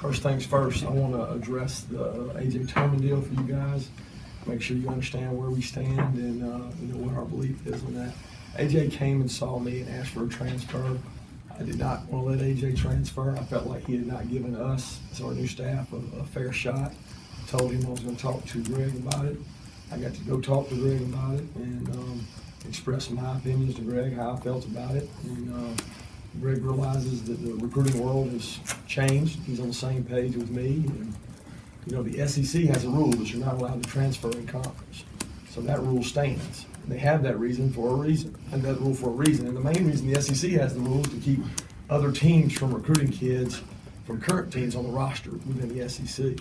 First things first, I want to address the A.J. Turman deal for you guys. Make sure you understand where we stand and what our belief is on that. A.J. came and saw me and asked for a transfer. I did not want to let A.J. transfer. I felt like he had not given us, as our new staff, a fair shot. I told him I was going to talk to Greg about it. I got to go talk to Greg about it and express my opinions to Greg, how I felt about it. And Greg realizes that the recruiting world has changed. He's on the same page with me. And, the SEC has a rule that you're not allowed to transfer in conference. So that rule stands. And they have that reason for a reason, and that rule for a reason. And the main reason the SEC has the rule is to keep other teams from recruiting kids from current teams on the roster within the SEC.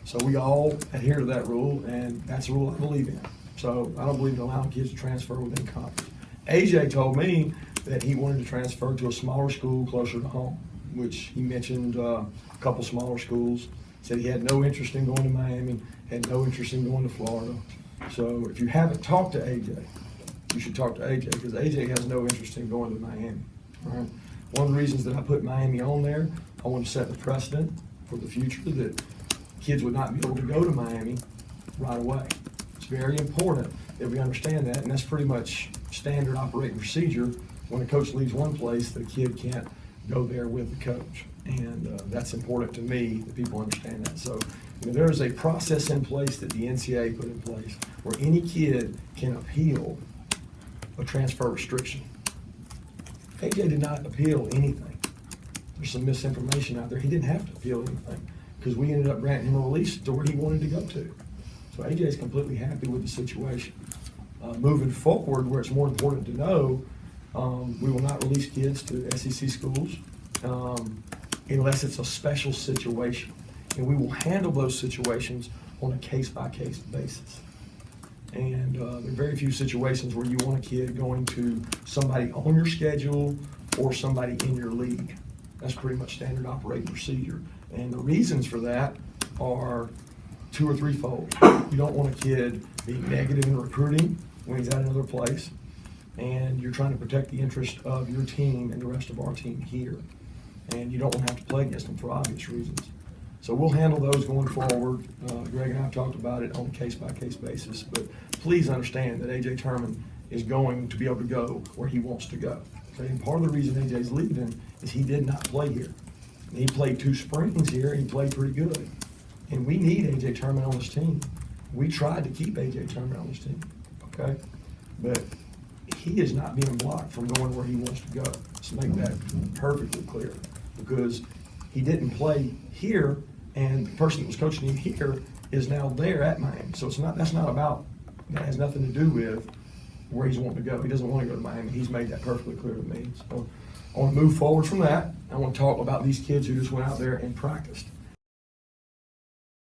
So we all adhere to that rule, and that's a rule I believe in. So I don't believe in allowing kids to transfer within conference. AJ told me that he wanted to transfer to a smaller school closer to home, which he mentioned a couple smaller schools. Said he had no interest in going to Miami, had no interest in going to Florida. So if you haven't talked to AJ, you should talk to AJ, because AJ has no interest in going to Miami. All right? One of the reasons that I put Miami on there, I want to set the precedent for the future that kids would not be able to go to Miami right away. It's very important that we understand that, and that's pretty much standard operating procedure. When a coach leaves one place, the kid can't go there with the coach. And that's important to me that people understand that. So there is a process in place that the NCAA put in place where any kid can appeal a transfer restriction. AJ did not appeal anything. There's some misinformation out there. He didn't have to appeal anything because we ended up granting him a release to where he wanted to go to. So AJ is completely happy with the situation. Moving forward, where it's more important to know, we will not release kids to SEC schools unless it's a special situation. And we will handle those situations on a case-by-case basis. And there are very few situations where you want a kid going to somebody on your schedule or somebody in your league. That's pretty much standard operating procedure. And the reasons for that are two or threefold. You don't want a kid being negative in recruiting when he's at another place, and you're trying to protect the interest of your team and the rest of our team here. And you don't want to have to play against them for obvious reasons. So we'll handle those going forward. Greg and I have talked about it on a case-by-case basis. But please understand that A.J. Turman is going to be able to go where he wants to go. Okay? And part of the reason A.J.'s leaving is he did not play here. And he played 2 springs here, and he played pretty good. And we need A.J. Turman on this team. We tried to keep A.J. Turman on this team. Okay? But he is not being blocked from going where he wants to go. Let's make that perfectly clear. Because he didn't play here, and the person that was coaching him here is now there at Miami. So that has nothing to do with where he's wanting to go. He doesn't want to go to Miami. He's made that perfectly clear to me. So I want to move forward from that. I want to talk about these kids who just went out there and practiced.